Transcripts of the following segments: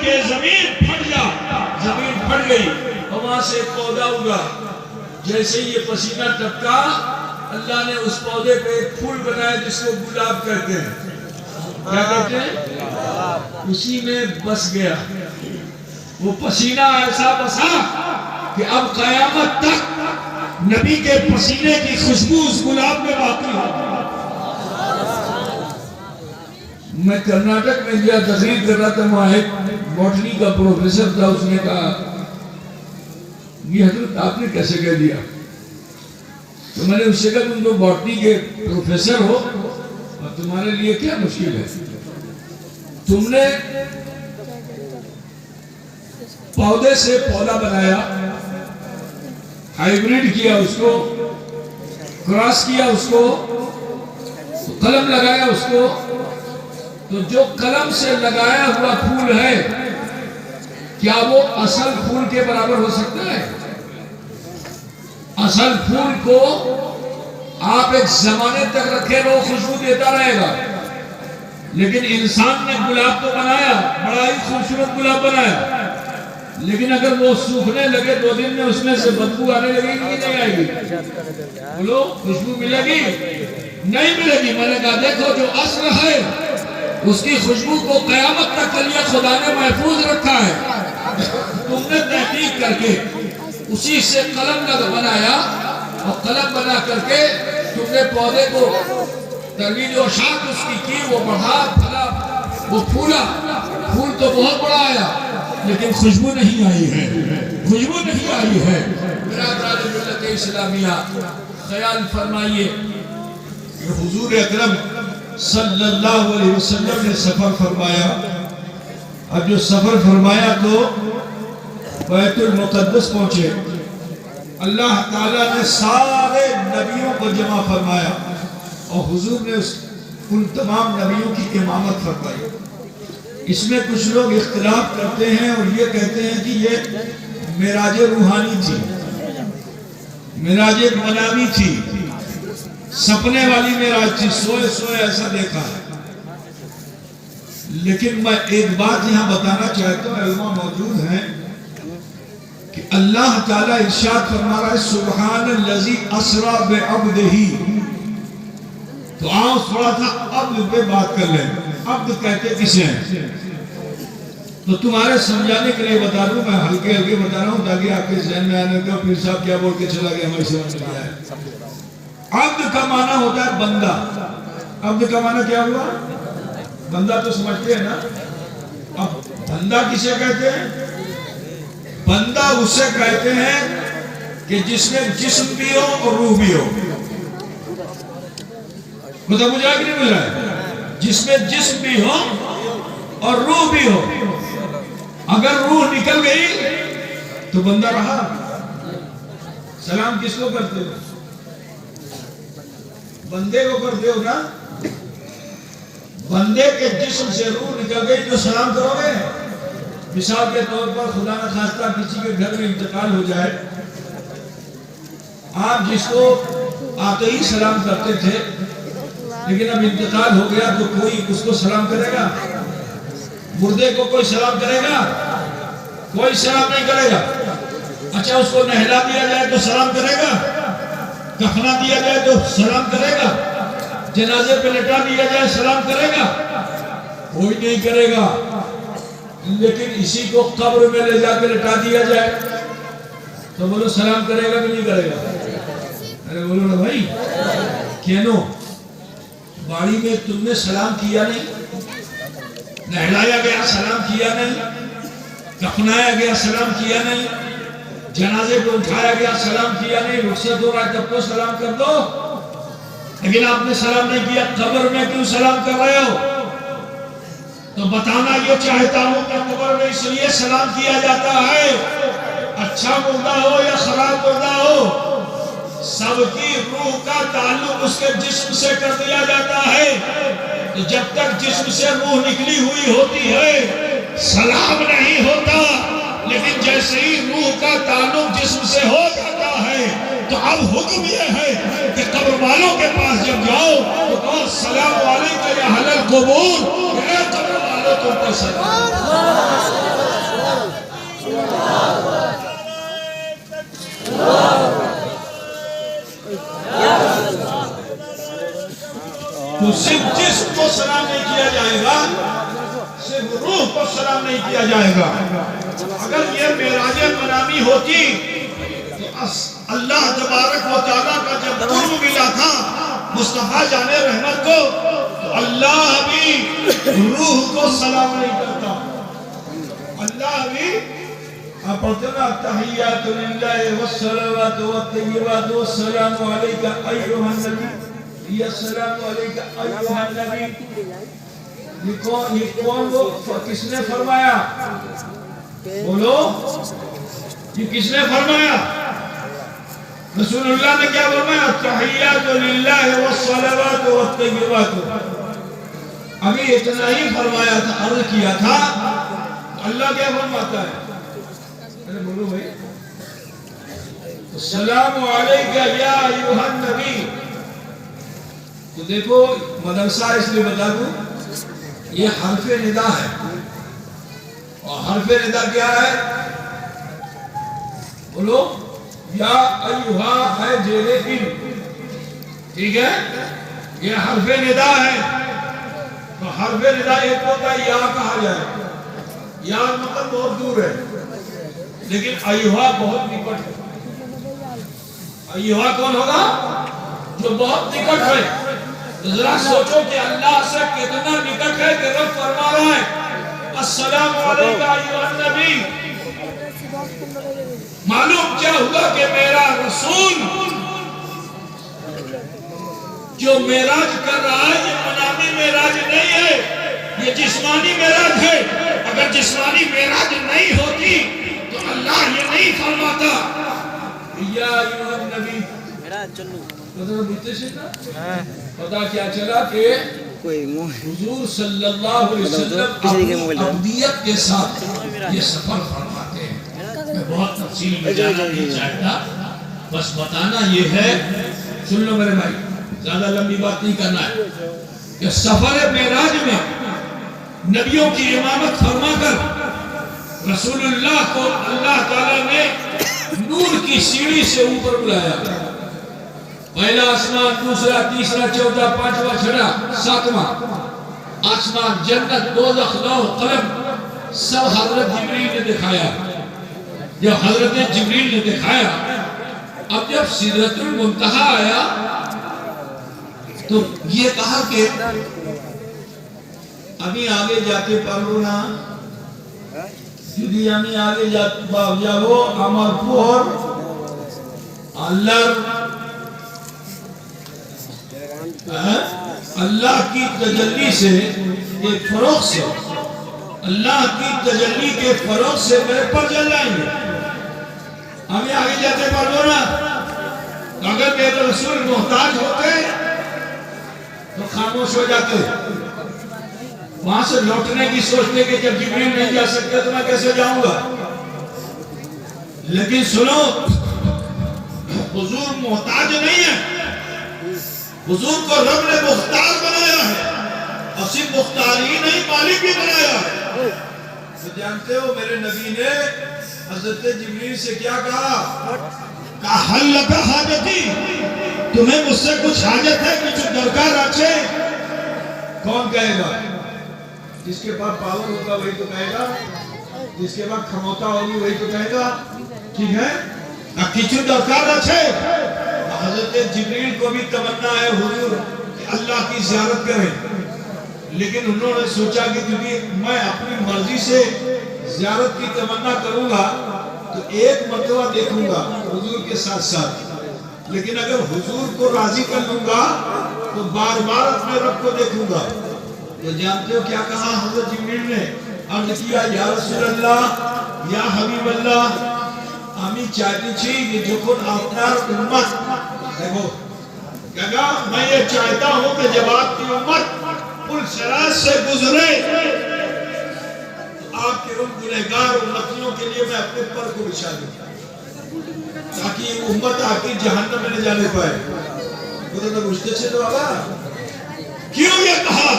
کہ زمین پھٹ جا. زمین پھٹ گئی اور وہاں سے ایک پودا اگا. جیسے یہ پسینہ ٹپکا اللہ نے اس پودے پہ ایک پھول بنایا جس کو گلاب کہتے ہیں. کیا کہتے ہیں؟ اسی میں بس گیا. وہ پسینہ ایسا بسا کہ اب قیامت تک نبی کے پسینے کی خوشبو اس گلاب میں باقی ہے. میں کرناٹک میں گیا تقریر کر رہا تھا. وہاں ایک باٹنی کا پروفیسر تھا. اس نے کہا یہ حضرت آپ نے کیسے کہہ دیا؟ تو میں نے اس سے کہا تم تو باٹنی کے پروفیسر ہو اور تمہارے لیے کیا مشکل ہے؟ تم نے پودے سے پودا بنایا, ہائیبریڈ کیا, اس کو کراس کیا, اس کو قلم لگایا اس کو. تو جو قلم سے لگایا ہوا پھول ہے کیا وہ اصل پھول کے برابر ہو سکتا ہے؟ اصل پھول کو آپ ایک زمانے تک رکھے وہ خوشبو دیتا رہے گا. لیکن انسان نے گلاب تو بنایا, بڑا ہی خوبصورت گلاب بنایا, لیکن اگر وہ سوکھنے لگے 2 دن میں اس میں سے بدبو آنے لگے گی کہ نہیں آئے گی؟ بولو, خوشبو ملے گی؟ نہیں ملے گی. میں نے کہا دیکھو جو اصل ہے اس کی خوشبو کو قیامت تک کے لیے خدا نے محفوظ رکھا ہے. تم نے تحقیق کر کے اسی سے قلم بنایا اور قلم بنا کر کے تم نے پودے کو ترویج و شاخ اس کی وہ بڑھا پھلا, وہ پھولا. پھول تو بہت بڑا آیا لیکن خوشبو نہیں آئی ہے. خوشبو نہیں آئی ہے. برادران ملت اسلامیہ, خیال فرمائیے کہ حضور اکرم صلی اللہ علیہ وسلم نے سفر فرمایا. اب جو سفر فرمایا تو بیت المقدس پہنچے. اللہ تعالیٰ نے سارے نبیوں کو جمع فرمایا اور حضور نے ان تمام نبیوں کی امامت فرمائی. اس میں کچھ لوگ اختلاف کرتے ہیں اور یہ کہتے ہیں کہ یہ معراج روحانی تھی, معراج منامی تھی, سپنے والی معراج تھی, سوئے سوئے ایسا دیکھا ہے. لیکن میں ایک بات یہاں بتانا چاہتا ہوں, علماء موجود ہیں, کہ اللہ تعالیٰ ارشاد فرما رہا ہے سبحان الذی اسری بعبدہ. تو آؤ تھوڑا تھا عبد پہ بات کر لیں. عبد کہتے کسے ہیں؟ تو تمہارے سمجھانے کے لیے بتا دوں, میں ہلکے ہلکے بتا رہا ہوں تاکہ آپ کے ذہن میں آنے کا پھر صاحب کیا بول کے چلا گیا ہمیں سمجھ میں آئے. عبد کا معنی ہوتا ہے بندہ. عبد کا معنی کیا ہوا؟ بندہ تو سمجھتے ہیں نا. اب بندہ کسے کہتے ہیں؟ بندہ اسے کہتے ہیں کہ جس میں جسم بھی ہو اور روح بھی ہو. مطلب مجھے آگے نہیں مل رہا ہے؟ جس میں جسم بھی ہو اور روح بھی ہو. اگر روح نکل گئی تو بندہ رہا. سلام کس کو کرتے ہو؟ بندے کو کرتے ہو نا. بندے کے جسم سے روح نکل گئی تو سلام کرو گے. مثال کے طور پر خدا نہ خواستہ کسی کے گھر میں انتقال ہو جائے, آپ جس کو آتے ہی سلام کرتے تھے لیکن اب انتقال ہو گیا تو کوئی اس کو سلام کرے گا؟ مردے کو کوئی سلام کرے گا؟ کوئی سلام نہیں کرے گا. اچھا اس کو نہلا دیا جائے تو سلام کرے گا؟ کفنا دیا جائے تو سلام کرے گا؟ جنازے پہ لٹا دیا جائے سلام کرے گا؟ کوئی نہیں کرے گا. لیکن اسی کو قبر میں لے جا کے لٹا دیا جائے تو بولو سلام کرے گا کہ نہیں کرے گا؟ ارے بولو نا بھائی, کینو باڑی میں تم نے سلام کیا نہیں, نہلایا گیا سلام کیا نہیں, کفنایا گیا سلام کیا نہیں, جنازے کو اٹھایا گیا سلام کیا نہیں, رخصت ہو رہا ہے تب تو سلام کر دو. لیکن آپ نے سلام نہیں کیا, قبر میں کیوں سلام کر رہے ہو؟ تو بتانا یہ چاہتا ہوں کہ قبر میں اس لیے سلام کیا جاتا ہے, اچھا مردہ ہو یا خراب مردہ ہو, سب کی روح کا تعلق اس کے جسم سے کر دیا جاتا ہے. تو جب تک جسم سے روح نکلی ہوئی ہوتی ہے سلام نہیں ہوتا. لیکن جیسے ہی روح کا تعلق جسم سے ہو جاتا ہے تو اب حکم یہ ہے کہ قبر والوں کے پاس جب جاؤ تو کہو السلام علیکم یا اہل القبور, اے قبر والوں تم پر سلام. تو صرف جسم کو سلام نہیں کیا جائے گا، صرف روح کو سلام نہیں کیا جائے گا۔ اگر یہ معراج منامی ہوتی تو اللہ تبارک و تعالیٰ کا جب قرب ملا تھا مصطفیٰ جان رحمت کو، تو اللہ بھی روح کو سلام نہیں کرتا۔ اللہ بھی آپ پڑھتے نا تحیات للہ والصلوات والطیبات والسلام علیکہ ایھا النبی، یا السلام علیکہ ایھا النبی، یہ کون وہ کس نے فرمایا؟ بولو، یہ کس نے فرمایا؟ رسول اللہ نے کیا فرمایا؟ تحیات للہ والصلوات والطیبات۔ ابھی اتنا ہی فرمایا تھا، عرض کیا تھا، اللہ کیا فرماتا ہے؟ بولو بھائی، السلام علیکہ یا ایھا النبی۔ تو دیکھو مدرسہ اس لیے بتا دوں، یہ حرف ندا ہے، اور حرف ندا کیا ہے؟ بولو، یا ایھا ہے جیرے ان، ٹھیک ہے؟ یہ حرف ندا ہے۔ تو حرف ندا ایک ہوتا ہے یا کہا جائے، یا مطلب بہت دور ہے، لیکن ایھا بہت نکٹ ہے۔ ایھا کون ہوگا؟ جو بہت نکٹ ہے۔ ذرا سوچو کہ اللہ سے کتنا نکٹ ہے کہ رب فرما رہا ہے السلام علیکہ ایھا النبی۔ معلوم کیا ہوا کہ میرا رسول جو معراج کر رہا ہے یہ منامی معراج نہیں ہے، یہ جسمانی معراج ہے۔ اگر جسمانی معراج نہیں ہوتی تو اللہ یہ نہیں فرماتا یا ایھا النبی۔ پتا کیا چلا کہ حضور صلی اللہ علیہ وسلم اپنی عبدیت کے ساتھ یہ سفر فرماتے ہیں۔ میں بہت تفصیل میں جانا نہیں چاہتا، بس بتانا یہ ہے، سن لو میرے بھائی، زیادہ لمبی بات نہیں کرنا ہے، کہ سفر معراج میں نبیوں کی امامت فرما کر رسول اللہ کو اللہ تعالیٰ نے نور کی سیڑھی سے اوپر بلایا۔ پہلا آسمان، دوسرا، تیسرا، چوتھا، پانچواں، چھٹا، ساتواں آسمان، جنت، دوزخ، لوح قلم، سب حضرت جبریل نے دکھایا۔ جب حضرت جبریل نے دکھایا، اب جب سدرۃ المنتہا آیا تو یہ کہا کہ ابھی آگے جاتے پڑھو نا، যদি আমি আগে যাব আমার পর اللہ کی تجلی سے ایک فروغ سے، اللہ کی تجلی کے فروغ سے میرے پر جل جائیں گے۔ ہمیں آگے جاتے پڑھو نا، اگر میرے رسول محتاج ہوتے تو خاموش ہو جاتے، وہاں سے لوٹنے کی سوچتے کہ جب جبریل نہیں جا سکتے تو میں کیسے جاؤں گا۔ لیکن سنو، حضور محتاج نہیں ہے، حضور کو رب نے مختار بنایا ہے، اور صرف مختار ہی نہیں مالک بھی بنایا ہے۔ تو جانتے ہو میرے نبی نے حضرت جبریل سے کیا کہا؟ حل لک حاجتی، تمہیں مجھ سے کچھ حاجت ہے، کچھ درکار رکھے؟ کون کہے گا؟ جس کے پاس پاور ہوگا وہی تو کہے گا، جس کے پاس کھموتا ہوگی وہی تو کہے گا، ٹھیک ہے؟ کچھ درکار رکھے۔ حضرت جبریل کو بھی تمنا ہے حضور کہ اللہ کی زیارت کریں، لیکن انہوں نے سوچا کہ کیونکہ میں اپنی مرضی سے زیارت کی تمنا کروں گا تو ایک مرتبہ دیکھوں گا حضور کے ساتھ ساتھ، لیکن اگر حضور کو راضی کر لوں گا تو بار بار اپنے رب کو دیکھوں گا۔ تو جانتے ہو کیا کہا حضرت جبریل نے؟ عرض کیا یا رسول اللہ، یا حبیب اللہ، আমি চাইতেছি যে যখন আপনার উম্মত দেখো کہا میں یہ چاہتا ہوں کہ جب آپ کی امت پل صراط سے گزرے تو آپ کے ان گنہگار امتیوں کے لیے میں اپنے پر کو بچھا دوں تاکہ یہ امت آپ کی جہنم میں نہ جانے پائے۔ خدا تو پوچھتے سے تو بابا کیوں یہ کہا؟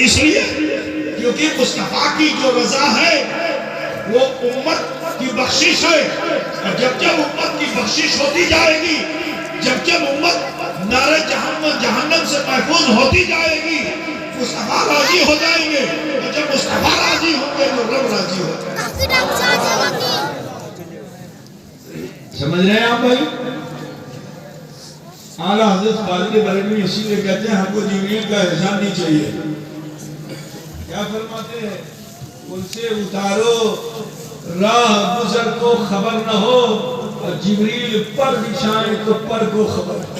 اس لیے کیونکہ مصطفیٰ کی جو رضا ہے وہ امت کی بخشش ہے، اور جب جب امت کی بخشش ہوتی جائے گی، جب جب امت نار جہنم سے محفوظ ہوتی جائے گی، مصطفیٰ راضی ہو جائیں گے، اور جب مصطفیٰ راضی ہوں گے تو رب راضی ہو جائے گا۔ سمجھ رہے ہیں آپ بھائی؟ اعلیٰ حضرت قادری بریلوی اسی لیے کہتے ہیں ہم کو جبریل کا احسان نہیں چاہیے۔ کیا فرماتے ہیں؟ ان سے اتارو راہ گزر کو خبر نہ ہو، اور جبریل پر بچھائیں تو پر کو خبر نہ ہو۔